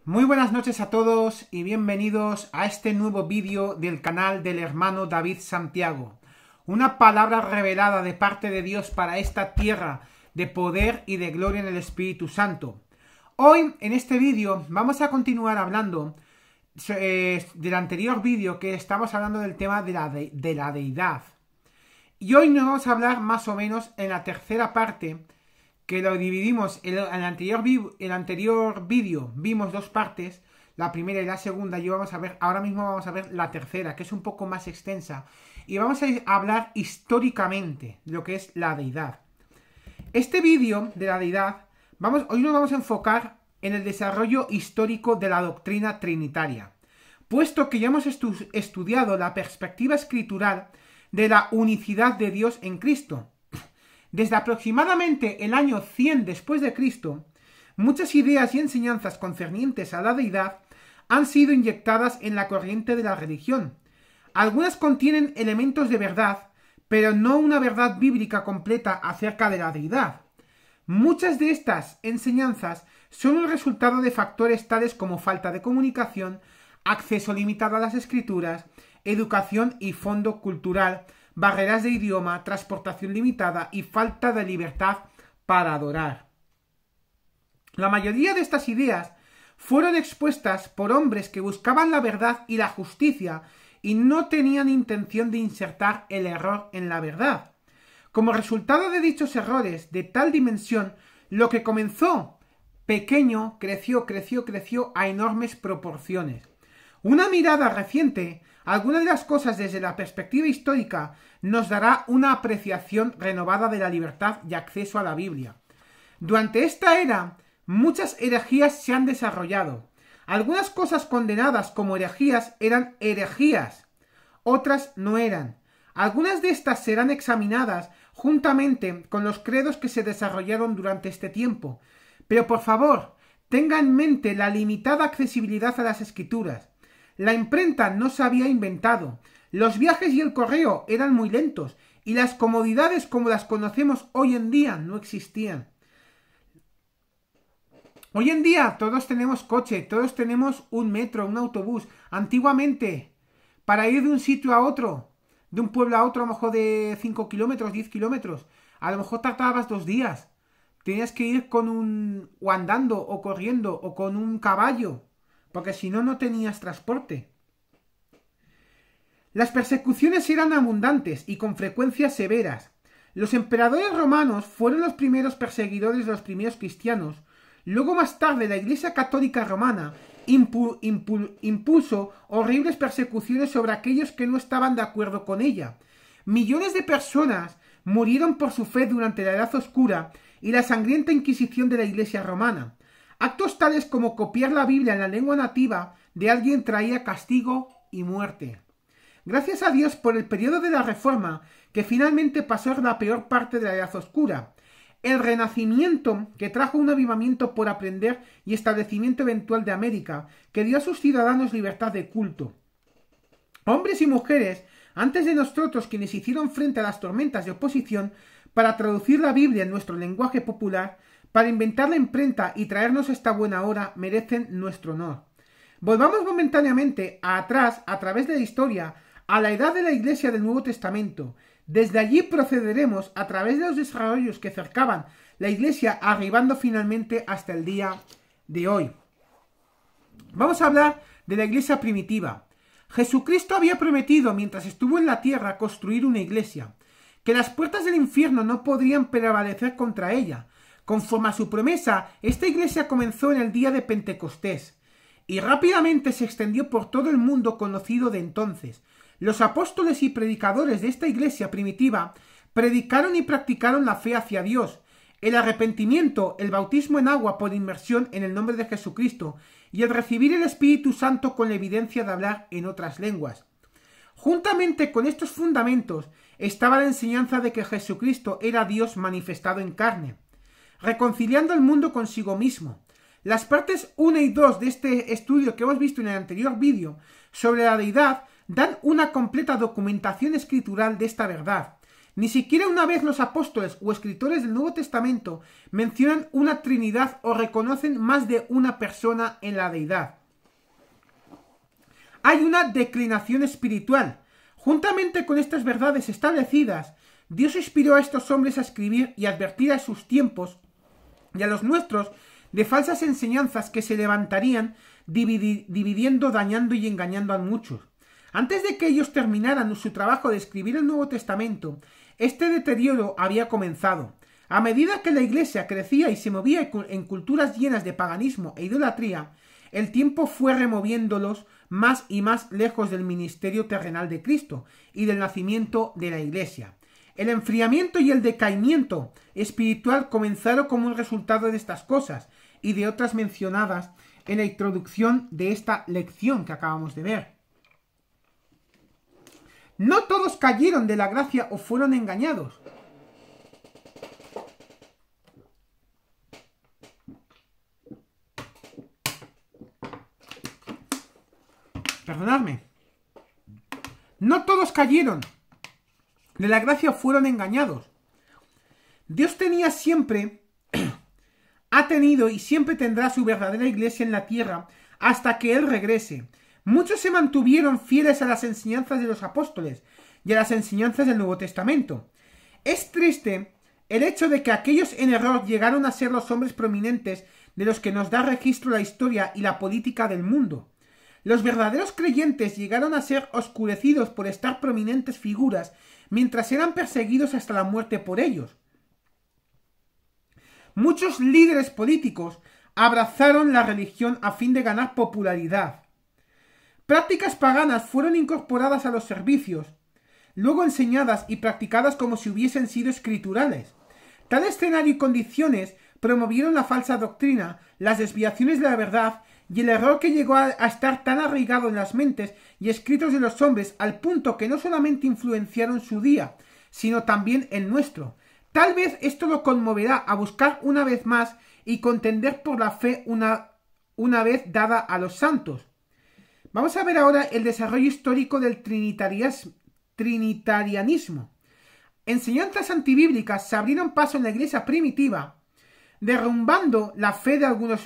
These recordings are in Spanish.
Muy buenas noches a todos y bienvenidos a este nuevo vídeo del canal del hermano David Santiago. Una palabra revelada de parte de Dios para esta tierra de poder y de gloria en el Espíritu Santo. Hoy en este vídeo vamos a continuar hablando del anterior vídeo que estamos hablando del tema de la deidad. Y hoy nos vamos a hablar más o menos en la tercera parte, que lo dividimos. En el anterior vídeo vimos dos partes, la primera y la segunda, y ahora mismo vamos a ver la tercera, que es un poco más extensa, y vamos a hablar históricamente de lo que es la deidad. Este vídeo de la deidad, hoy nos vamos a enfocar en el desarrollo histórico de la doctrina trinitaria, puesto que ya hemos estudiado la perspectiva escritural de la unicidad de Dios en Cristo. Desde aproximadamente el año 100 después de Cristo, muchas ideas y enseñanzas concernientes a la deidad han sido inyectadas en la corriente de la religión. Algunas contienen elementos de verdad, pero no una verdad bíblica completa acerca de la deidad. Muchas de estas enseñanzas son el resultado de factores tales como falta de comunicación, acceso limitado a las escrituras, educación y fondo cultural, barreras de idioma, transportación limitada y falta de libertad para adorar. La mayoría de estas ideas fueron expuestas por hombres que buscaban la verdad y la justicia y no tenían intención de insertar el error en la verdad. Como resultado de dichos errores de tal dimensión, lo que comenzó pequeño creció a enormes proporciones. Una mirada reciente, algunas de las cosas desde la perspectiva histórica, nos dará una apreciación renovada de la libertad y acceso a la Biblia. Durante esta era, muchas herejías se han desarrollado. Algunas cosas condenadas como herejías eran herejías, otras no eran. Algunas de estas serán examinadas juntamente con los credos que se desarrollaron durante este tiempo. Pero por favor, tenga en mente la limitada accesibilidad a las escrituras. La imprenta no se había inventado, los viajes y el correo eran muy lentos y las comodidades como las conocemos hoy en día no existían. Hoy en día todos tenemos coche, todos tenemos un metro, un autobús. Antiguamente, para ir de un sitio a otro, de un pueblo a otro, a lo mejor de 5 kilómetros, 10 kilómetros, a lo mejor tardabas 2 días. Tenías que ir o andando, o corriendo, o con un caballo, porque si no, no tenías transporte. Las persecuciones eran abundantes y con frecuencia severas. Los emperadores romanos fueron los primeros perseguidores de los primeros cristianos. Luego, más tarde, la Iglesia Católica Romana impuso horribles persecuciones sobre aquellos que no estaban de acuerdo con ella. Millones de personas murieron por su fe durante la Edad Oscura y la sangrienta Inquisición de la Iglesia Romana. Actos tales como copiar la Biblia en la lengua nativa de alguien traía castigo y muerte. Gracias a Dios por el periodo de la Reforma, que finalmente pasó la peor parte de la Edad Oscura. El Renacimiento, que trajo un avivamiento por aprender y establecimiento eventual de América, que dio a sus ciudadanos libertad de culto. Hombres y mujeres, antes de nosotros, quienes hicieron frente a las tormentas de oposición para traducir la Biblia en nuestro lenguaje popular, para inventar la imprenta y traernos esta buena hora, merecen nuestro honor. Volvamos momentáneamente atrás, a través de la historia, a la edad de la Iglesia del Nuevo Testamento. Desde allí procederemos a través de los desarrollos que cercaban la Iglesia, arribando finalmente hasta el día de hoy. Vamos a hablar de la Iglesia primitiva. Jesucristo había prometido, mientras estuvo en la tierra, construir una iglesia, que las puertas del infierno no podrían prevalecer contra ella. Conforme a su promesa, esta iglesia comenzó en el día de Pentecostés y rápidamente se extendió por todo el mundo conocido de entonces. Los apóstoles y predicadores de esta iglesia primitiva predicaron y practicaron la fe hacia Dios, el arrepentimiento, el bautismo en agua por inmersión en el nombre de Jesucristo y el recibir el Espíritu Santo con la evidencia de hablar en otras lenguas. Juntamente con estos fundamentos estaba la enseñanza de que Jesucristo era Dios manifestado en carne, reconciliando al mundo consigo mismo. Las partes 1 y 2 de este estudio que hemos visto en el anterior vídeo sobre la deidad dan una completa documentación escritural de esta verdad. Ni siquiera una vez los apóstoles o escritores del Nuevo Testamento mencionan una Trinidad o reconocen más de una persona en la deidad. Hay una declinación espiritual. Juntamente con estas verdades establecidas, Dios inspiró a estos hombres a escribir y advertir a sus tiempos y a los nuestros de falsas enseñanzas que se levantarían dividiendo, dañando y engañando a muchos. Antes de que ellos terminaran su trabajo de escribir el Nuevo Testamento, este deterioro había comenzado. A medida que la Iglesia crecía y se movía en culturas llenas de paganismo e idolatría, el tiempo fue removiéndolos más y más lejos del ministerio terrenal de Cristo y del nacimiento de la Iglesia. El enfriamiento y el decaimiento espiritual comenzaron como un resultado de estas cosas y de otras mencionadas en la introducción de esta lección que acabamos de ver. No todos cayeron de la gracia o fueron engañados. Perdonadme. No todos cayeron de la gracia o fueron engañados. Dios tenía siempre, ha tenido y siempre tendrá su verdadera iglesia en la tierra hasta que Él regrese. Muchos se mantuvieron fieles a las enseñanzas de los apóstoles y a las enseñanzas del Nuevo Testamento. Es triste el hecho de que aquellos en error llegaron a ser los hombres prominentes de los que nos da registro la historia y la política del mundo. Los verdaderos creyentes llegaron a ser oscurecidos por estar prominentes figuras mientras eran perseguidos hasta la muerte por ellos. Muchos líderes políticos abrazaron la religión a fin de ganar popularidad. Prácticas paganas fueron incorporadas a los servicios, luego enseñadas y practicadas como si hubiesen sido escriturales. Tal escenario y condiciones promovieron la falsa doctrina, las desviaciones de la verdad y el error que llegó a estar tan arraigado en las mentes y escritos de los hombres al punto que no solamente influenciaron su día, sino también el nuestro. Tal vez esto lo conmoverá a buscar una vez más y contender por la fe una vez dada a los santos. Vamos a ver ahora el desarrollo histórico del trinitarianismo. Enseñanzas antibíblicas se abrieron paso en la iglesia primitiva, derrumbando la fe de algunos,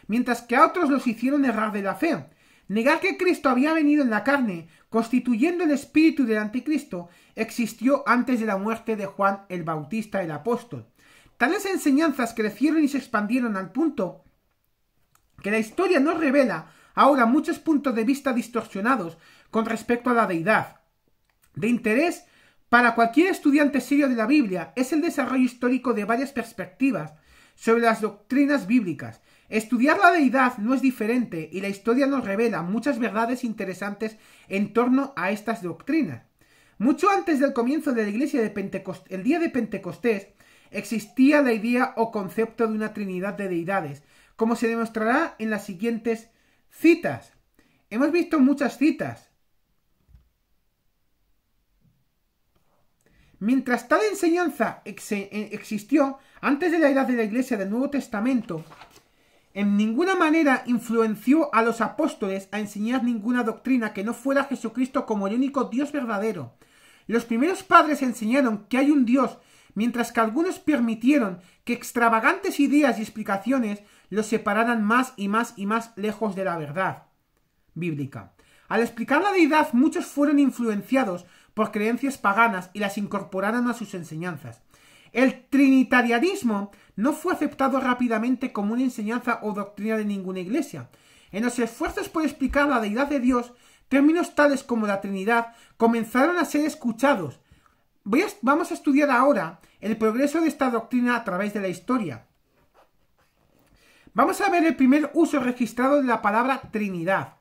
mientras que a otros los hicieron errar de la fe. Negar que Cristo había venido en la carne, constituyendo el espíritu del anticristo, existió antes de la muerte de Juan el Bautista, el apóstol. Tales enseñanzas crecieron y se expandieron al punto que la historia nos revela ahora muchos puntos de vista distorsionados con respecto a la deidad. De interés para cualquier estudiante serio de la Biblia es el desarrollo histórico de varias perspectivas sobre las doctrinas bíblicas. Estudiar la deidad no es diferente y la historia nos revela muchas verdades interesantes en torno a estas doctrinas. Mucho antes del comienzo de la iglesia de Pentecostés, el día de Pentecostés, existía la idea o concepto de una trinidad de deidades, como se demostrará en las siguientes citas. Hemos visto muchas citas. Mientras tal enseñanza existió antes de la edad de la Iglesia del Nuevo Testamento, en ninguna manera influenció a los apóstoles a enseñar ninguna doctrina que no fuera Jesucristo como el único Dios verdadero. Los primeros padres enseñaron que hay un Dios, mientras que algunos permitieron que extravagantes ideas y explicaciones los separaran más y más y más lejos de la verdad bíblica. Al explicar la deidad, muchos fueron influenciados por creencias paganas y las incorporaron a sus enseñanzas. El trinitarianismo no fue aceptado rápidamente como una enseñanza o doctrina de ninguna iglesia. En los esfuerzos por explicar la deidad de Dios, términos tales como la Trinidad comenzaron a ser escuchados. Vamos a estudiar ahora el progreso de esta doctrina a través de la historia. Vamos a ver el primer uso registrado de la palabra Trinidad.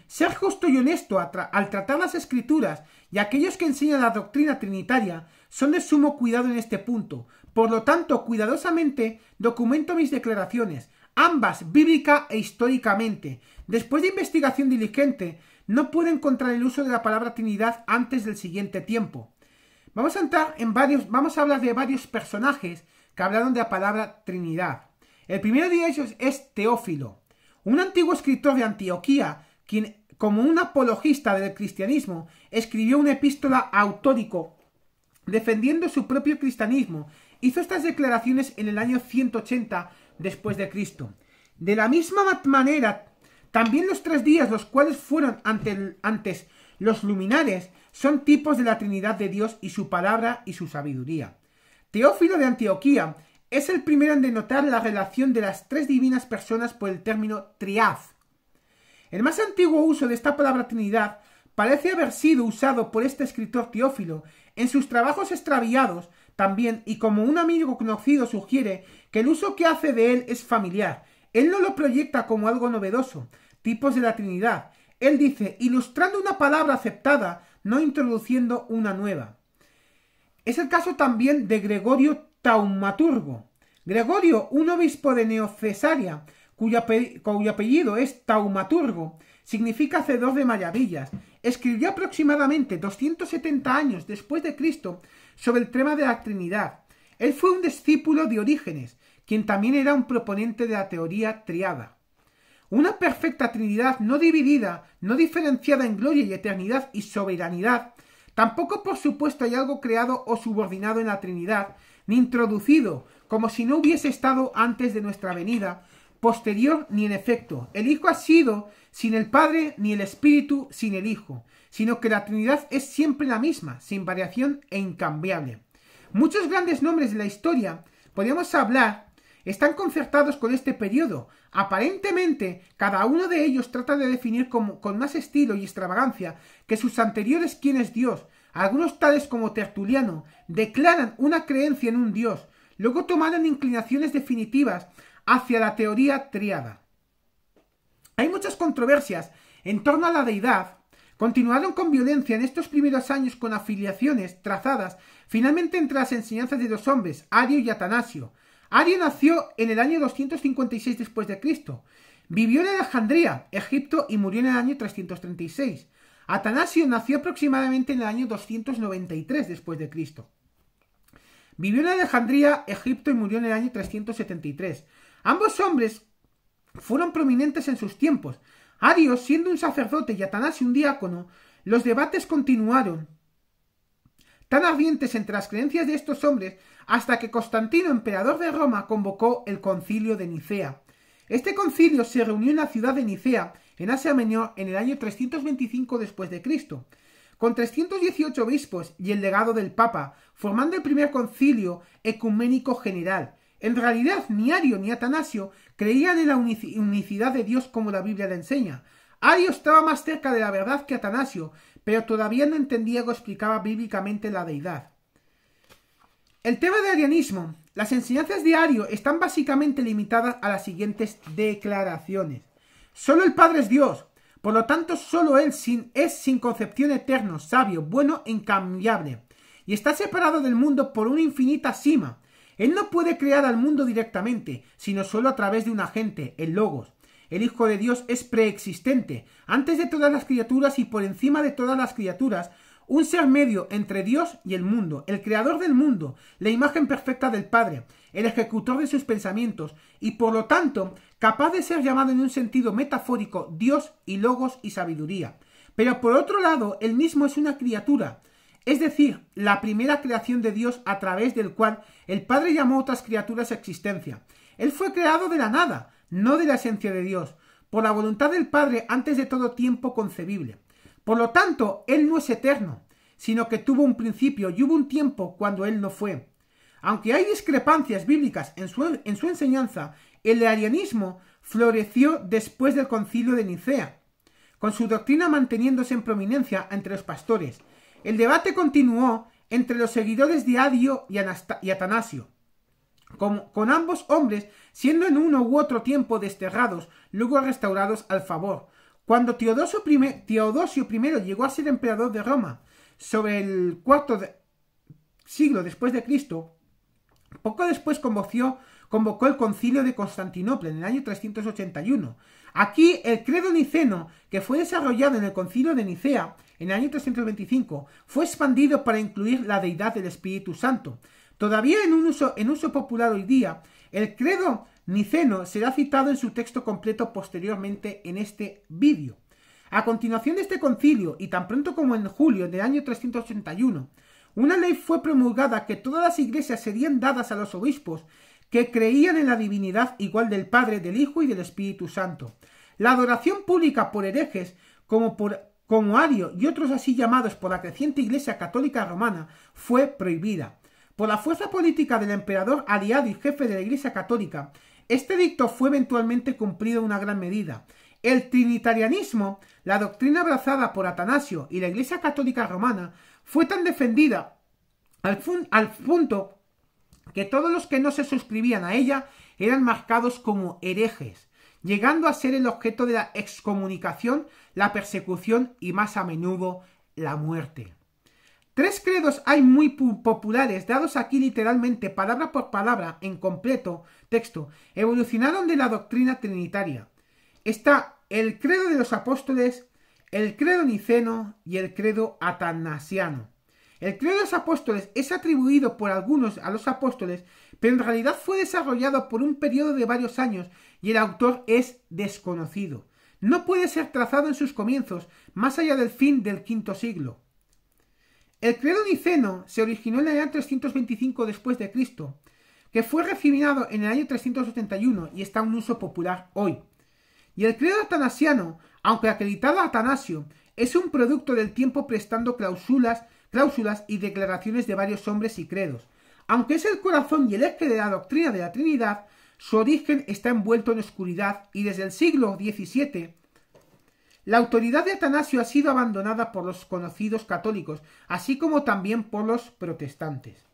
Ser justo y honesto al tratar las Escrituras y aquellos que enseñan la doctrina trinitaria son de sumo cuidado en este punto. Por lo tanto, cuidadosamente documento mis declaraciones, ambas bíblica e históricamente. Después de investigación diligente, no puedo encontrar el uso de la palabra Trinidad antes del siguiente tiempo. Vamos a hablar de varios personajes que hablaron de la palabra Trinidad. El primero de ellos es Teófilo, un antiguo escritor de Antioquía, quien, como un apologista del cristianismo, escribió una epístola autórico defendiendo su propio cristianismo, hizo estas declaraciones en el año 180 después de Cristo. De la misma manera, también los 3 días, los cuales fueron antes los luminares, son tipos de la Trinidad de Dios y su palabra y su sabiduría. Teófilo de Antioquía es el primero en denotar la relación de las 3 divinas personas por el término triaz. El más antiguo uso de esta palabra Trinidad parece haber sido usado por este escritor Teófilo en sus trabajos extraviados también, y como un amigo conocido sugiere que el uso que hace de él es familiar. Él no lo proyecta como algo novedoso, tipos de la Trinidad. Él dice, ilustrando una palabra aceptada, no introduciendo una nueva. Es el caso también de Gregorio Taumaturgo. Gregorio, un obispo de Neocesarea, cuyo apellido es Taumaturgo, significa hacedor de maravillas, escribió aproximadamente 270 años después de Cristo sobre el tema de la Trinidad. Él fue un discípulo de Orígenes, quien también era un proponente de la teoría triada. Una perfecta Trinidad no dividida, no diferenciada en gloria y eternidad y soberanidad. Tampoco, por supuesto, hay algo creado o subordinado en la Trinidad, ni introducido, como si no hubiese estado antes de nuestra venida, posterior ni en efecto. El Hijo ha sido sin el Padre, ni el Espíritu sin el Hijo, sino que la Trinidad es siempre la misma, sin variación e incambiable. Muchos grandes nombres de la historia, podríamos hablar, están concertados con este periodo. Aparentemente, cada uno de ellos trata de definir con más estilo y extravagancia que sus anteriores quién es Dios. Algunos, tales como Tertuliano, declaran una creencia en un Dios, luego tomaron inclinaciones definitivas hacia la teoría triada. Hay muchas controversias en torno a la deidad. Continuaron con violencia en estos primeros años con afiliaciones trazadas finalmente entre las enseñanzas de 2 hombres, Ario y Atanasio. Ario nació en el año 256 después de Cristo. Vivió en Alejandría, Egipto, y murió en el año 336. Atanasio nació aproximadamente en el año 293 después de Cristo. Vivió en Alejandría, Egipto, y murió en el año 373. Ambos hombres fueron prominentes en sus tiempos. Ario, siendo un sacerdote, y Atanasio un diácono, los debates continuaron tan ardientes entre las creencias de estos hombres hasta que Constantino, emperador de Roma, convocó el concilio de Nicea. Este concilio se reunió en la ciudad de Nicea, en Asia Menor, en el año 325 después de Cristo, con 318 obispos y el legado del Papa, formando el primer concilio ecuménico general. En realidad, ni Ario ni Atanasio creían en la unicidad de Dios como la Biblia le enseña. Ario estaba más cerca de la verdad que Atanasio, pero todavía no entendía o explicaba bíblicamente la deidad. El tema del arianismo. Las enseñanzas de Ario están básicamente limitadas a las siguientes declaraciones. Solo el Padre es Dios, por lo tanto solo Él es sin concepción eterno, sabio, bueno e incambiable, y está separado del mundo por una infinita sima. Él no puede crear al mundo directamente, sino solo a través de un agente, el Logos. El Hijo de Dios es preexistente, antes de todas las criaturas y por encima de todas las criaturas, un ser medio entre Dios y el mundo, el creador del mundo, la imagen perfecta del Padre, el ejecutor de sus pensamientos, y por lo tanto, capaz de ser llamado en un sentido metafórico Dios y Logos y sabiduría. Pero por otro lado, él mismo es una criatura, es decir, la primera creación de Dios a través del cual el Padre llamó a otras criaturas a existencia. Él fue creado de la nada, no de la esencia de Dios, por la voluntad del Padre antes de todo tiempo concebible. Por lo tanto, Él no es eterno, sino que tuvo un principio y hubo un tiempo cuando Él no fue. Aunque hay discrepancias bíblicas en su enseñanza, el arianismo floreció después del concilio de Nicea, con su doctrina manteniéndose en prominencia entre los pastores. El debate continuó entre los seguidores de Ario y Atanasio, con ambos hombres siendo en uno u otro tiempo desterrados, luego restaurados al favor. Cuando Teodosio I llegó a ser emperador de Roma, sobre el IV siglo después de Cristo, poco después convocó el concilio de Constantinopla en el año 381. Aquí el credo niceno, que fue desarrollado en el concilio de Nicea en el año 325, fue expandido para incluir la deidad del Espíritu Santo. Todavía en uso popular hoy día, el credo niceno será citado en su texto completo posteriormente en este vídeo. A continuación de este concilio, y tan pronto como en julio del año 381, Una ley fue promulgada que todas las iglesias serían dadas a los obispos que creían en la divinidad igual del Padre, del Hijo y del Espíritu Santo. La adoración pública por herejes como Ario y otros así llamados por la creciente Iglesia Católica Romana fue prohibida. Por la fuerza política del emperador aliado y jefe de la Iglesia Católica, este edicto fue eventualmente cumplido en una gran medida. El trinitarianismo, la doctrina abrazada por Atanasio y la Iglesia Católica Romana, fue tan defendida al punto que todos los que no se suscribían a ella eran marcados como herejes, llegando a ser el objeto de la excomunicación, la persecución y más a menudo la muerte. Tres credos hay muy populares, dados aquí literalmente palabra por palabra en completo texto, evolucionaron de la doctrina trinitaria. Está el credo de los apóstoles, el credo niceno y el credo atanasiano. El credo de los apóstoles es atribuido por algunos a los apóstoles, pero en realidad fue desarrollado por un periodo de varios años y el autor es desconocido. No puede ser trazado en sus comienzos, más allá del fin del V siglo. El credo niceno se originó en el año 325 después de Cristo, que fue refinado en el año 381 y está en uso popular hoy. Y el credo atanasiano, aunque acreditado a Atanasio, es un producto del tiempo prestando cláusulas y declaraciones de varios hombres y credos. Aunque es el corazón y el eje de la doctrina de la Trinidad, su origen está envuelto en oscuridad y desde el siglo XVII la autoridad de Atanasio ha sido abandonada por los conocidos católicos, así como también por los protestantes.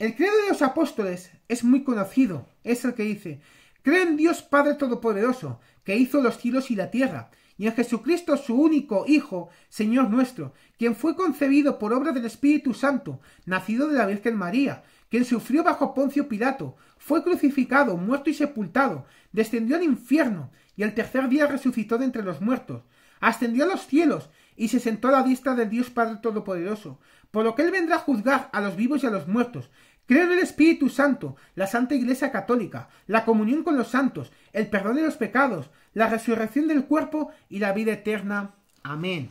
El credo de los apóstoles es muy conocido, es el que dice: creo en Dios Padre Todopoderoso, que hizo los cielos y la tierra, y en Jesucristo su único Hijo, Señor nuestro, quien fue concebido por obra del Espíritu Santo, nacido de la Virgen María, quien sufrió bajo Poncio Pilato, fue crucificado, muerto y sepultado, descendió al infierno, y el tercer día resucitó de entre los muertos, ascendió a los cielos, y se sentó a la diestra del Dios Padre Todopoderoso, por lo que Él vendrá a juzgar a los vivos y a los muertos. Creo en el Espíritu Santo, la Santa Iglesia Católica, la comunión con los santos, el perdón de los pecados, la resurrección del cuerpo y la vida eterna. Amén.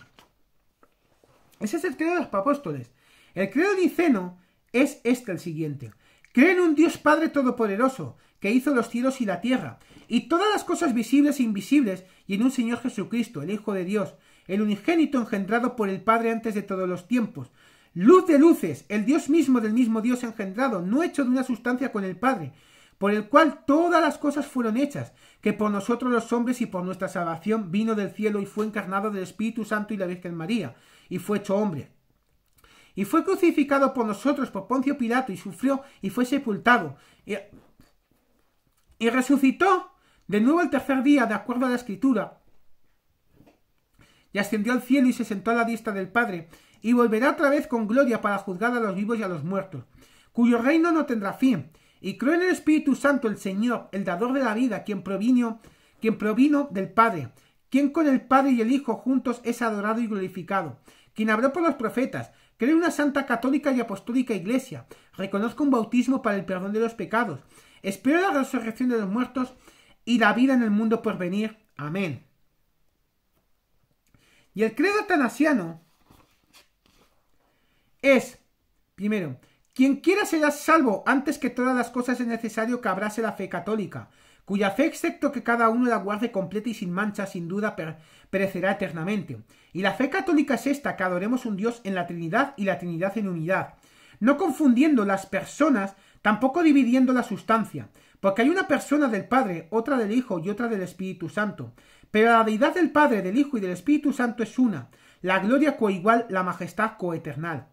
Ese es el credo de los apóstoles. El credo niceno es el siguiente: creo en un Dios Padre Todopoderoso, que hizo los cielos y la tierra, y todas las cosas visibles e invisibles, y en un Señor Jesucristo, el Hijo de Dios, el unigénito engendrado por el Padre antes de todos los tiempos, luz de luces, el Dios mismo del mismo Dios engendrado, no hecho de una sustancia con el Padre, por el cual todas las cosas fueron hechas, que por nosotros los hombres y por nuestra salvación vino del cielo y fue encarnado del Espíritu Santo y la Virgen María, y fue hecho hombre. Y fue crucificado por nosotros por Poncio Pilato, y sufrió y fue sepultado, y resucitó de nuevo el tercer día, de acuerdo a la Escritura, y ascendió al cielo y se sentó a la diestra del Padre, y volverá otra vez con gloria para juzgar a los vivos y a los muertos, cuyo reino no tendrá fin. Y creo en el Espíritu Santo, el Señor, el dador de la vida, quien provino del Padre, quien con el Padre y el Hijo juntos es adorado y glorificado, quien habló por los profetas. Creo en una santa católica y apostólica Iglesia, reconozco un bautismo para el perdón de los pecados, espero la resurrección de los muertos y la vida en el mundo por venir. Amén. Y el credo atanasiano es, primero, quien quiera será salvo. Antes que todas las cosas es necesario que abrace la fe católica, cuya fe, excepto que cada uno la guarde completa y sin mancha, sin duda perecerá eternamente. Y la fe católica es esta: que adoremos un Dios en la Trinidad y la Trinidad en unidad, no confundiendo las personas, tampoco dividiendo la sustancia, porque hay una persona del Padre, otra del Hijo y otra del Espíritu Santo. Pero la deidad del Padre, del Hijo y del Espíritu Santo es una, la gloria coigual, la majestad coeternal.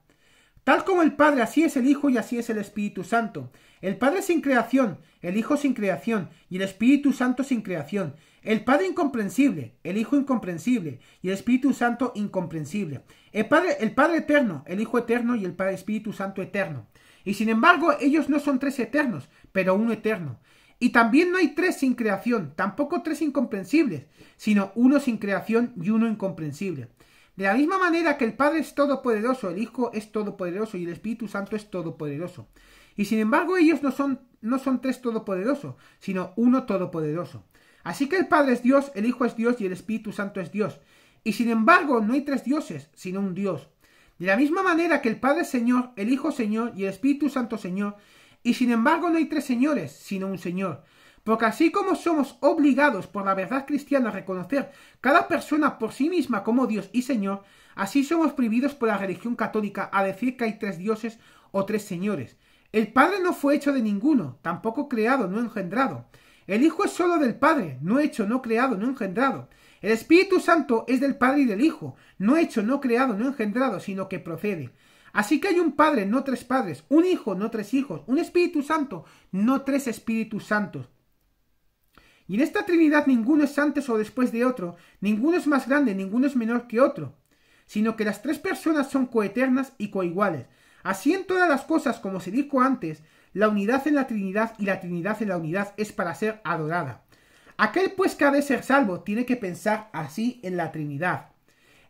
Tal como el Padre, así es el Hijo y así es el Espíritu Santo. El Padre sin creación, el Hijo sin creación y el Espíritu Santo sin creación. El Padre incomprensible, el Hijo incomprensible y el Espíritu Santo incomprensible. El Padre eterno, el Hijo eterno y el Padre Espíritu Santo eterno. Y sin embargo, ellos no son tres eternos, pero uno eterno. Y también no hay tres sin creación, tampoco tres incomprensibles, sino uno sin creación y uno incomprensible. De la misma manera que el Padre es todopoderoso, el Hijo es todopoderoso y el Espíritu Santo es todopoderoso. Y sin embargo ellos no son tres todopoderosos, sino uno todopoderoso. Así que el Padre es Dios, el Hijo es Dios y el Espíritu Santo es Dios. Y sin embargo no hay tres dioses, sino un Dios. De la misma manera que el Padre es Señor, el Hijo Señor y el Espíritu Santo Señor, y sin embargo no hay tres señores, sino un Señor. Porque así como somos obligados por la verdad cristiana a reconocer cada persona por sí misma como Dios y Señor, así somos prohibidos por la religión católica a decir que hay tres dioses o tres señores. El Padre no fue hecho de ninguno, tampoco creado, no engendrado. El Hijo es solo del Padre, no hecho, no creado, no engendrado. El Espíritu Santo es del Padre y del Hijo, no hecho, no creado, no engendrado, sino que procede. Así que hay un Padre, no tres padres, un Hijo, no tres hijos, un Espíritu Santo, no tres Espíritus Santos. Y en esta Trinidad ninguno es antes o después de otro, ninguno es más grande, ninguno es menor que otro, sino que las tres personas son coeternas y coiguales. Así en todas las cosas, como se dijo antes, la unidad en la Trinidad y la Trinidad en la unidad es para ser adorada. Aquel pues que ha de ser salvo tiene que pensar así en la Trinidad.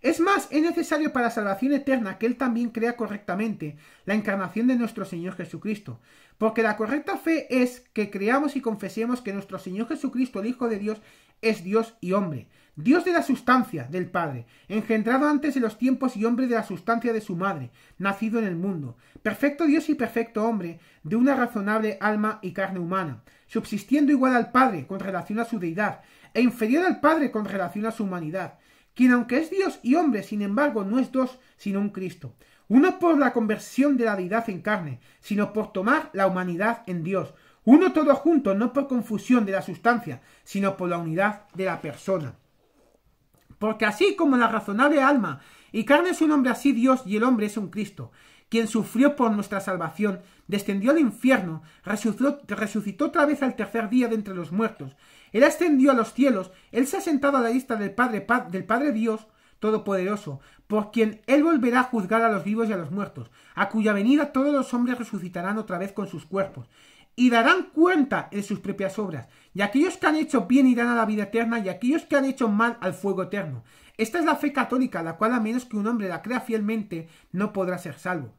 Es más, es necesario para salvación eterna que Él también crea correctamente la encarnación de nuestro Señor Jesucristo, porque la correcta fe es que creamos y confesemos que nuestro Señor Jesucristo, el Hijo de Dios, es Dios y hombre, Dios de la sustancia del Padre, engendrado antes de los tiempos y hombre de la sustancia de su madre, nacido en el mundo, perfecto Dios y perfecto hombre, de una razonable alma y carne humana, subsistiendo igual al Padre con relación a su deidad, e inferior al Padre con relación a su humanidad, quien aunque es Dios y hombre, sin embargo no es dos, sino un Cristo, uno por la conversión de la deidad en carne, sino por tomar la humanidad en Dios, uno todo junto, no por confusión de la sustancia, sino por la unidad de la persona. Porque así como la razonable alma y carne es un hombre, así Dios y el hombre es un Cristo, quien sufrió por nuestra salvación, descendió al infierno, resucitó otra vez al tercer día de entre los muertos, Él ascendió a los cielos, Él se ha sentado a la diestra del Padre Dios Todopoderoso, por quien Él volverá a juzgar a los vivos y a los muertos, a cuya venida todos los hombres resucitarán otra vez con sus cuerpos, y darán cuenta de sus propias obras, y aquellos que han hecho bien irán a la vida eterna, y aquellos que han hecho mal al fuego eterno. Esta es la fe católica, la cual a menos que un hombre la crea fielmente, no podrá ser salvo.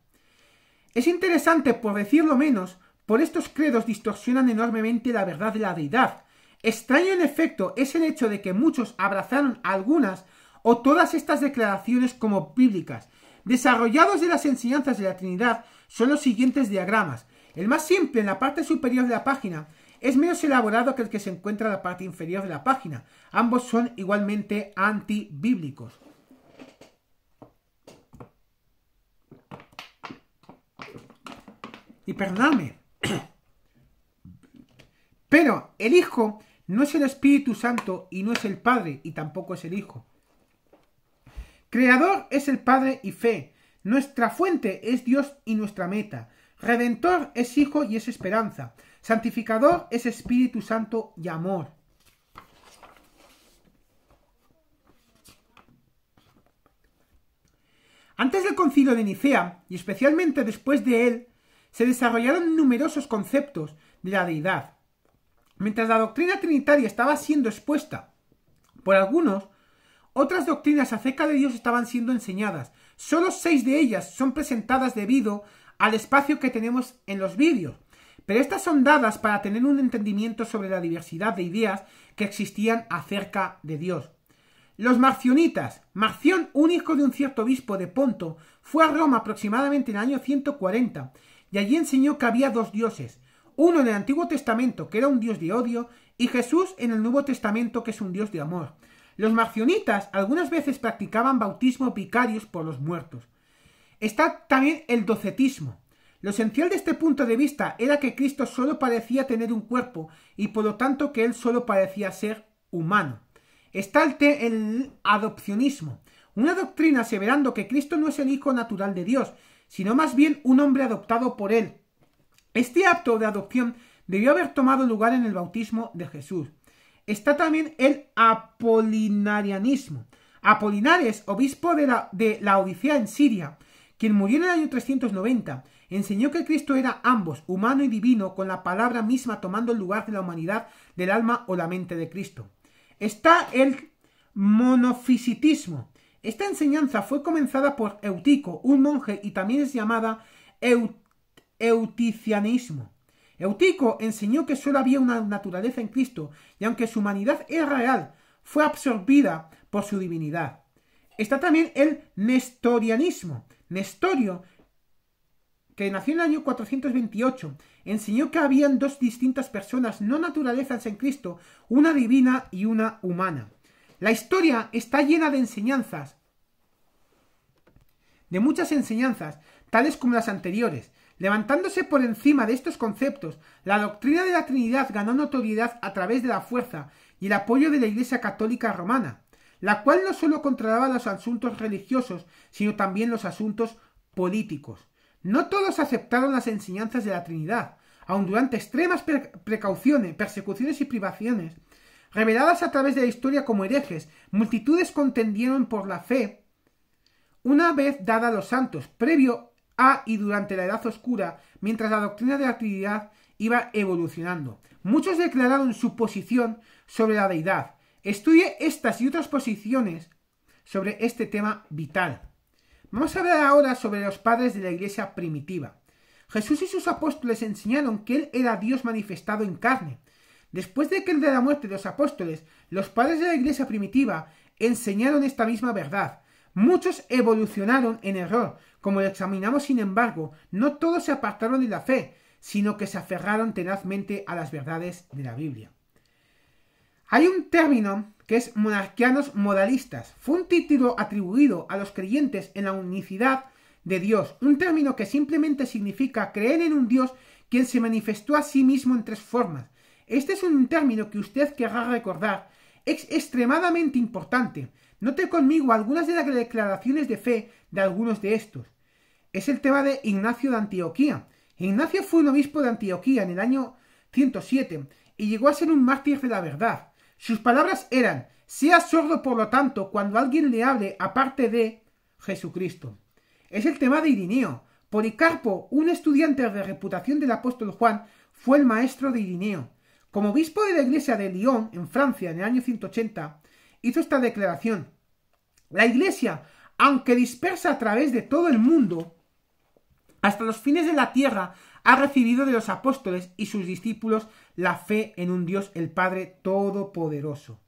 Es interesante, por decirlo menos, por estos credos distorsionan enormemente la verdad de la deidad. Extraño en efecto es el hecho de que muchos abrazaron algunas o todas estas declaraciones como bíblicas. Desarrollados de las enseñanzas de la Trinidad son los siguientes diagramas. El más simple, en la parte superior de la página, es menos elaborado que el que se encuentra en la parte inferior de la página. Ambos son igualmente antibíblicos. Y perdonadme, pero el Hijo no es el Espíritu Santo y no es el Padre y tampoco es el Hijo. Creador es el Padre y fe. Nuestra fuente es Dios y nuestra meta. Redentor es Hijo y es esperanza. Santificador es Espíritu Santo y amor. Antes del Concilio de Nicea, y especialmente después de él, se desarrollaron numerosos conceptos de la deidad. Mientras la doctrina trinitaria estaba siendo expuesta por algunos, otras doctrinas acerca de Dios estaban siendo enseñadas. Solo 6 de ellas son presentadas debido al espacio que tenemos en los vídeos, pero estas son dadas para tener un entendimiento sobre la diversidad de ideas que existían acerca de Dios. Los marcionitas. Marción, un hijo de un cierto obispo de Ponto, fue a Roma aproximadamente en el año 140 y allí enseñó que había 2 dioses, uno en el Antiguo Testamento que era un dios de odio y Jesús en el Nuevo Testamento que es un dios de amor. Los marcionitas algunas veces practicaban bautismo vicarios por los muertos. Está también el docetismo. Lo esencial de este punto de vista era que Cristo solo parecía tener un cuerpo y por lo tanto que él solo parecía ser humano. Está el adopcionismo, una doctrina aseverando que Cristo no es el hijo natural de Dios, sino más bien un hombre adoptado por él. Este acto de adopción debió haber tomado lugar en el bautismo de Jesús. Está también el apolinarianismo. Apolinares, obispo de la Odisea en Siria, quien murió en el año 390, enseñó que Cristo era ambos, humano y divino, con la palabra misma tomando el lugar de la humanidad, del alma o la mente de Cristo. Está el monofisitismo. Esta enseñanza fue comenzada por Eutico, un monje, y también es llamada euticianismo. Eutico enseñó que solo había una naturaleza en Cristo, y aunque su humanidad era real, fue absorbida por su divinidad. Está también el nestorianismo. Nestorio, que nació en el año 428, enseñó que habían dos distintas personas, no naturalezas en Cristo, una divina y una humana. La historia está llena de enseñanzas, de muchas enseñanzas, tales como las anteriores. Levantándose por encima de estos conceptos, la doctrina de la Trinidad ganó notoriedad a través de la fuerza y el apoyo de la Iglesia Católica Romana, la cual no solo controlaba los asuntos religiosos, sino también los asuntos políticos. No todos aceptaron las enseñanzas de la Trinidad, aun durante extremas persecuciones y privaciones, reveladas a través de la historia como herejes. Multitudes contendieron por la fe una vez dada a los santos, previo a y durante la Edad Oscura, mientras la doctrina de la Trinidad iba evolucionando. Muchos declararon su posición sobre la deidad. Estudie estas y otras posiciones sobre este tema vital. Vamos a hablar ahora sobre los padres de la iglesia primitiva. Jesús y sus apóstoles enseñaron que Él era Dios manifestado en carne. Después de la muerte de los apóstoles, los padres de la iglesia primitiva enseñaron esta misma verdad. Muchos evolucionaron en error. Como lo examinamos, sin embargo, no todos se apartaron de la fe, sino que se aferraron tenazmente a las verdades de la Biblia. Hay un término que es monarquianos modalistas. Fue un título atribuido a los creyentes en la unicidad de Dios, un término que simplemente significa creer en un Dios quien se manifestó a sí mismo en tres formas. Este es un término que usted querrá recordar. Es extremadamente importante. Note conmigo algunas de las declaraciones de fe de algunos de estos. Es el tema de Ignacio de Antioquía. Ignacio fue un obispo de Antioquía en el año 107 y llegó a ser un mártir de la verdad. Sus palabras eran: sea sordo, por lo tanto, cuando alguien le hable aparte de Jesucristo. Es el tema de Irineo. Policarpo, un estudiante de reputación del apóstol Juan, fue el maestro de Irineo. Como obispo de la iglesia de Lyon, en Francia, en el año 180, hizo esta declaración: la iglesia, aunque dispersa a través de todo el mundo, hasta los fines de la tierra, ha recibido de los apóstoles y sus discípulos la fe en un Dios el Padre Todopoderoso.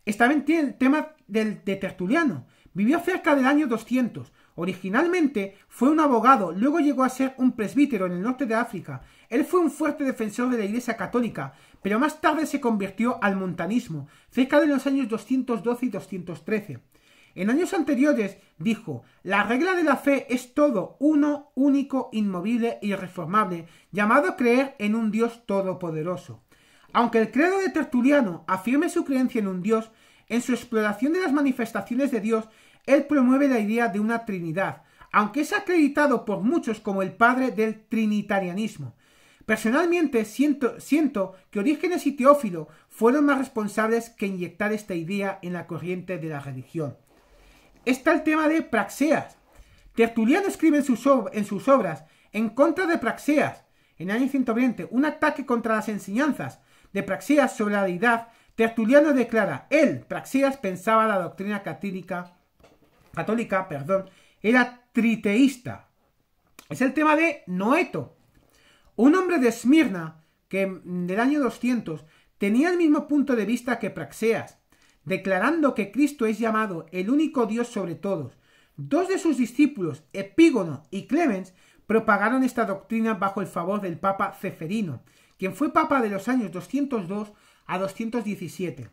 Está en el tema de Tertuliano. Vivió cerca del año 200. Originalmente fue un abogado, luego llegó a ser un presbítero en el norte de África. Él fue un fuerte defensor de la Iglesia Católica, pero más tarde se convirtió al montanismo, cerca de los años 212 y 213. En años anteriores dijo: la regla de la fe es todo uno, único, inmovible e irreformable, llamado a creer en un Dios todopoderoso. Aunque el credo de Tertuliano afirme su creencia en un Dios, en su exploración de las manifestaciones de Dios, él promueve la idea de una Trinidad, aunque es acreditado por muchos como el padre del trinitarianismo. Personalmente siento que Orígenes y Teófilo fueron más responsables que inyectar esta idea en la corriente de la religión. Está el tema de Praxeas. Tertuliano escribe en sus obras en contra de Praxeas, en el año 120, un ataque contra las enseñanzas de Praxeas sobre la deidad. Tertuliano declara: él, Praxeas, pensaba la doctrina católica, era triteísta. Es el tema de Noeto, un hombre de Esmirna que del año 200 tenía el mismo punto de vista que Praxeas, declarando que Cristo es llamado el único Dios sobre todos. Dos de sus discípulos, Epígono y Clemens, propagaron esta doctrina bajo el favor del Papa Ceferino, quien fue Papa de los años 202 a 217.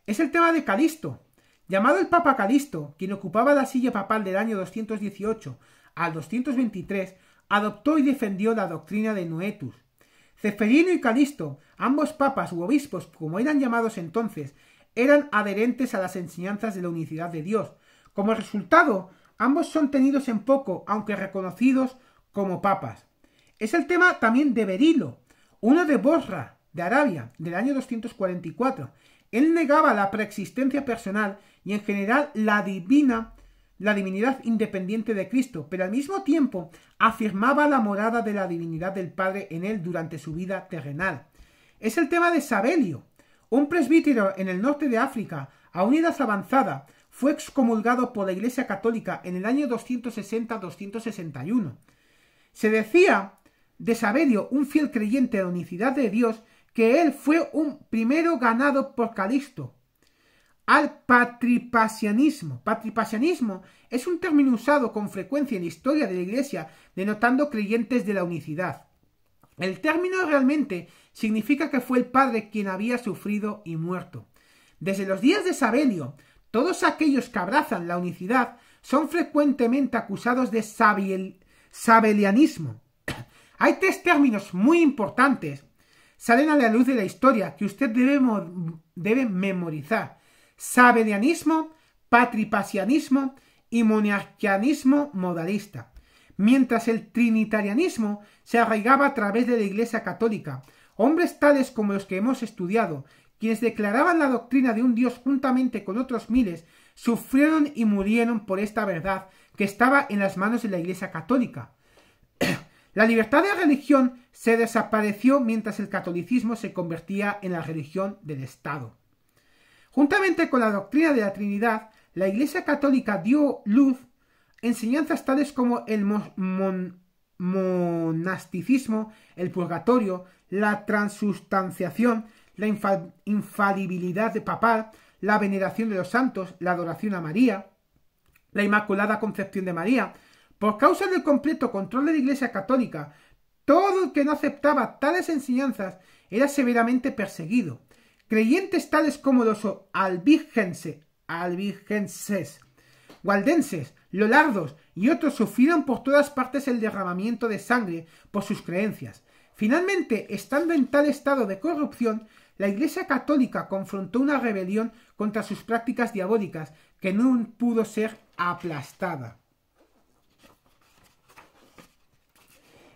Es el tema de Calisto. Llamado el Papa Calisto, quien ocupaba la silla papal del año 218 al 223, adoptó y defendió la doctrina de Noetus. Ceferino y Calisto, ambos papas u obispos, como eran llamados entonces, eran adherentes a las enseñanzas de la unicidad de Dios. Como resultado, ambos son tenidos en poco, aunque reconocidos como papas. Es el tema también de Berilo, uno de Bosra, de Arabia, del año 244. Él negaba la preexistencia personal y en general la divinidad independiente de Cristo, pero al mismo tiempo afirmaba la morada de la divinidad del Padre en él durante su vida terrenal. Es el tema de Sabelio, un presbítero en el norte de África, a una edad avanzada. Fue excomulgado por la Iglesia Católica en el año 260-261. Se decía de Sabelio, un fiel creyente de la unicidad de Dios, que él fue un primero ganado por Calisto. al patripasianismo. Patripasianismo es un término usado con frecuencia en la historia de la Iglesia, denotando creyentes de la unicidad. El término realmente significa que fue el Padre quien había sufrido y muerto. Desde los días de Sabelio, todos aquellos que abrazan la unicidad son frecuentemente acusados de sabelianismo. Hay tres términos muy importantes, salen a la luz de la historia, que usted debe memorizar: sabelianismo, patripasianismo y monarquianismo modalista. Mientras el trinitarianismo se arraigaba a través de la Iglesia Católica, hombres tales como los que hemos estudiado, quienes declaraban la doctrina de un Dios juntamente con otros miles, sufrieron y murieron por esta verdad que estaba en las manos de la Iglesia Católica. La libertad de religión se desapareció mientras el catolicismo se convertía en la religión del Estado. Juntamente con la doctrina de la Trinidad, la Iglesia Católica dio luz enseñanzas tales como el monasticismo, el purgatorio, la transustanciación, la infalibilidad papal, la veneración de los santos, la adoración a María, la Inmaculada Concepción de María. Por causa del completo control de la Iglesia Católica, todo el que no aceptaba tales enseñanzas era severamente perseguido. Creyentes tales como los albigenses, waldenses, lolardos y otros sufrieron por todas partes el derramamiento de sangre por sus creencias. Finalmente, estando en tal estado de corrupción, la Iglesia Católica confrontó una rebelión contra sus prácticas diabólicas que no pudo ser aplastada.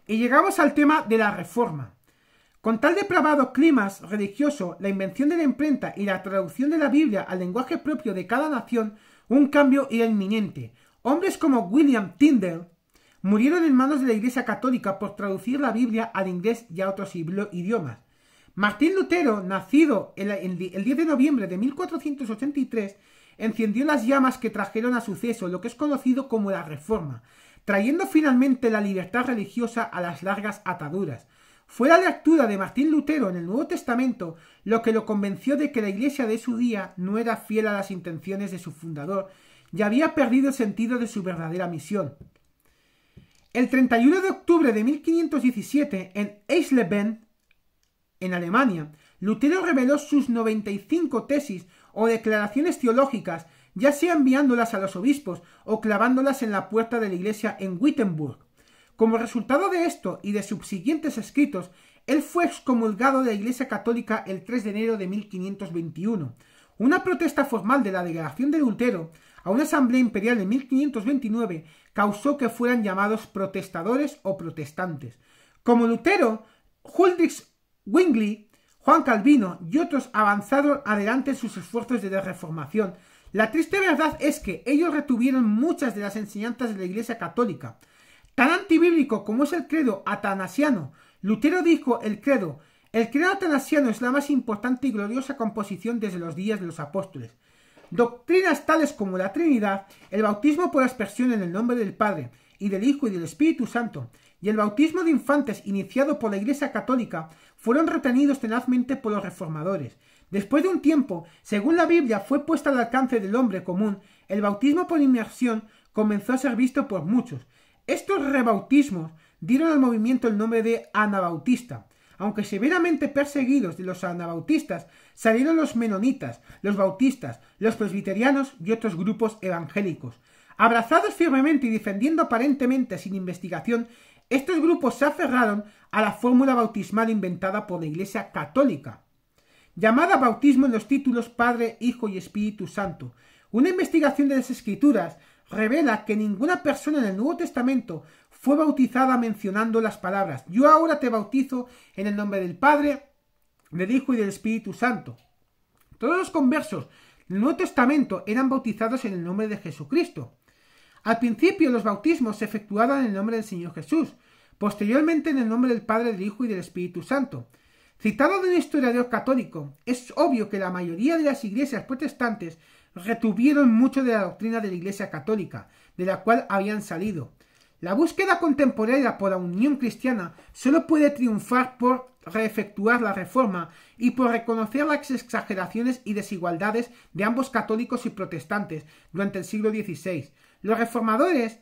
Y llegamos al tema de la Reforma. Con tal depravado clima religioso, la invención de la imprenta y la traducción de la Biblia al lenguaje propio de cada nación, un cambio era inminente. Hombres como William Tyndale murieron en manos de la Iglesia Católica por traducir la Biblia al inglés y a otros idiomas. Martín Lutero, nacido el 10 de noviembre de 1483, encendió las llamas que trajeron a suceso lo que es conocido como la Reforma, trayendo finalmente la libertad religiosa a las largas ataduras. Fue la lectura de Martín Lutero en el Nuevo Testamento lo que lo convenció de que la Iglesia de su día no era fiel a las intenciones de su fundador y había perdido el sentido de su verdadera misión. El 31 de octubre de 1517, en Eisleben, en Alemania, Lutero reveló sus 95 tesis o declaraciones teológicas, ya sea enviándolas a los obispos o clavándolas en la puerta de la iglesia en Wittenberg. Como resultado de esto y de subsiguientes escritos, él fue excomulgado de la Iglesia Católica el 3 de enero de 1521. Una protesta formal de la delegación de Lutero a una asamblea imperial en 1529 causó que fueran llamados protestadores o protestantes. Como Lutero, Huldrych Zwingli, Juan Calvino y otros avanzaron adelante en sus esfuerzos de reformación. La triste verdad es que ellos retuvieron muchas de las enseñanzas de la Iglesia Católica. Tan antibíblico como es el credo atanasiano, Lutero dijo el credo atanasiano es la más importante y gloriosa composición desde los días de los apóstoles. Doctrinas tales como la Trinidad, el bautismo por aspersión en el nombre del Padre y del Hijo y del Espíritu Santo, y el bautismo de infantes iniciado por la Iglesia Católica fueron retenidos tenazmente por los reformadores. Después de un tiempo, según la Biblia fue puesta al alcance del hombre común, el bautismo por inmersión comenzó a ser visto por muchos. Estos rebautismos dieron al movimiento el nombre de anabautista. Aunque severamente perseguidos de los anabautistas, salieron los menonitas, los bautistas, los presbiterianos y otros grupos evangélicos. Abrazados firmemente y defendiendo aparentemente sin investigación, estos grupos se aferraron a la fórmula bautismal inventada por la Iglesia Católica, llamada bautismo en los títulos Padre, Hijo y Espíritu Santo. Una investigación de las Escrituras revela que ninguna persona en el Nuevo Testamento fue bautizada mencionando las palabras yo ahora te bautizo en el nombre del Padre, del Hijo y del Espíritu Santo. Todos los conversos del Nuevo Testamento eran bautizados en el nombre de Jesucristo. Al principio los bautismos se efectuaban en el nombre del Señor Jesús, posteriormente en el nombre del Padre, del Hijo y del Espíritu Santo. Citado de un historiador católico, es obvio que la mayoría de las iglesias protestantes retuvieron mucho de la doctrina de la Iglesia Católica, de la cual habían salido. La búsqueda contemporánea por la unión cristiana solo puede triunfar por reefectuar la reforma y por reconocer las exageraciones y desigualdades de ambos católicos y protestantes durante el siglo XVI. Los reformadores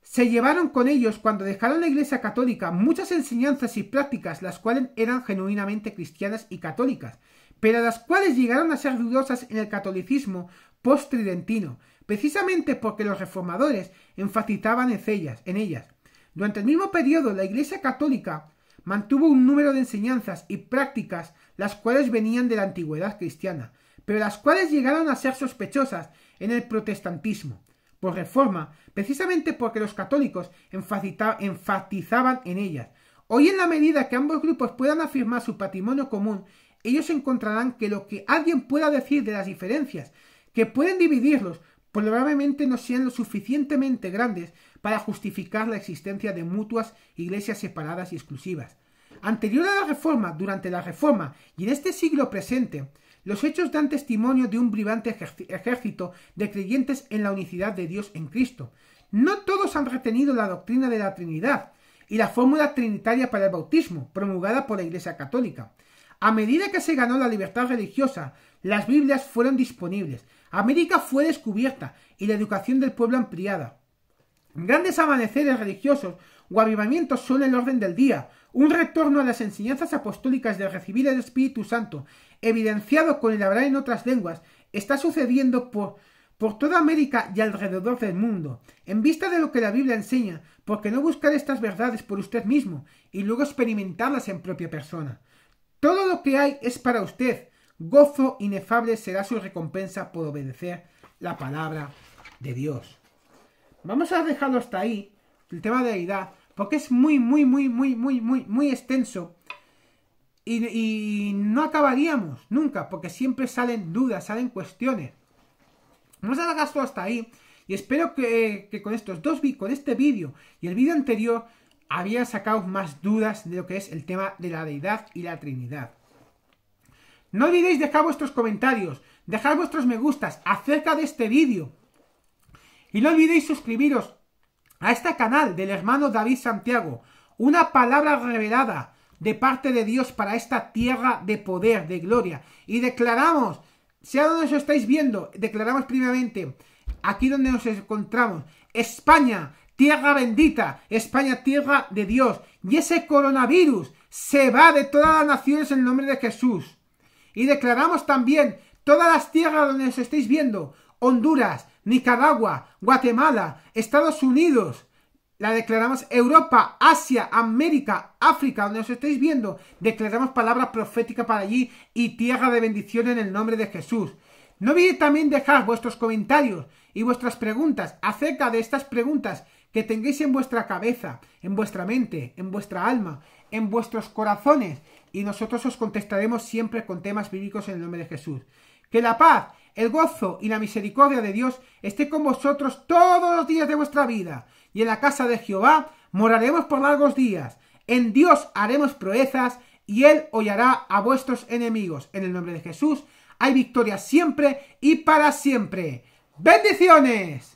se llevaron con ellos, cuando dejaron la Iglesia católica, muchas enseñanzas y prácticas las cuales eran genuinamente cristianas y católicas, pero las cuales llegaron a ser dudosas en el catolicismo post-tridentino, precisamente porque los reformadores enfatizaban en ellas. Durante el mismo periodo, la Iglesia católica mantuvo un número de enseñanzas y prácticas las cuales venían de la antigüedad cristiana, pero las cuales llegaron a ser sospechosas en el protestantismo por reforma, precisamente porque los católicos enfatizaban en ellas. Hoy, en la medida que ambos grupos puedan afirmar su patrimonio común, ellos encontrarán que lo que alguien pueda decir de las diferencias que pueden dividirlos probablemente no sean lo suficientemente grandes para justificar la existencia de mutuas iglesias separadas y exclusivas. Anterior a la Reforma, durante la Reforma y en este siglo presente, los hechos dan testimonio de un vibrante ejército de creyentes en la unicidad de Dios en Cristo. No todos han retenido la doctrina de la Trinidad y la fórmula trinitaria para el bautismo, promulgada por la Iglesia Católica. A medida que se ganó la libertad religiosa, las Biblias fueron disponibles, América fue descubierta y la educación del pueblo ampliada. Grandes amaneceres religiosos o avivamientos son el orden del día. Un retorno a las enseñanzas apostólicas de recibir el Espíritu Santo, evidenciado con el hablar en otras lenguas, está sucediendo por toda América y alrededor del mundo. En vista de lo que la Biblia enseña, ¿por qué no buscar estas verdades por usted mismo y luego experimentarlas en propia persona? Todo lo que hay es para usted. Gozo inefable será su recompensa por obedecer la palabra de Dios. Vamos a dejarlo hasta ahí, el tema de la deidad, porque es muy extenso y no acabaríamos nunca, porque siempre salen dudas, salen cuestiones. Vamos a dejarlo hasta ahí y espero que con este vídeo y el vídeo anterior había sacado más dudas de lo que es el tema de la deidad y la Trinidad. No olvidéis dejar vuestros comentarios, dejar vuestros me gustas acerca de este vídeo. Y no olvidéis suscribiros a este canal del hermano David Santiago. Una palabra revelada de parte de Dios para esta tierra de poder, de gloria. Y declaramos, sea donde os estáis viendo, declaramos primeramente, aquí donde nos encontramos, España, tierra bendita, España, tierra de Dios. Y ese coronavirus se va de todas las naciones en el nombre de Jesús. Y declaramos también todas las tierras donde nos estáis viendo, Honduras, Nicaragua, Guatemala, Estados Unidos, la declaramos Europa, Asia, América, África, donde os estáis viendo, declaramos palabra profética para allí y tierra de bendición en el nombre de Jesús. No olvidéis también dejar vuestros comentarios y vuestras preguntas acerca de estas preguntas que tengáis en vuestra cabeza, en vuestra mente, en vuestra alma, en vuestros corazones, y nosotros os contestaremos siempre con temas bíblicos en el nombre de Jesús. Que la paz, el gozo y la misericordia de Dios esté con vosotros todos los días de vuestra vida, y en la casa de Jehová moraremos por largos días. En Dios haremos proezas, y Él hollará a vuestros enemigos. En el nombre de Jesús hay victoria siempre y para siempre. ¡Bendiciones!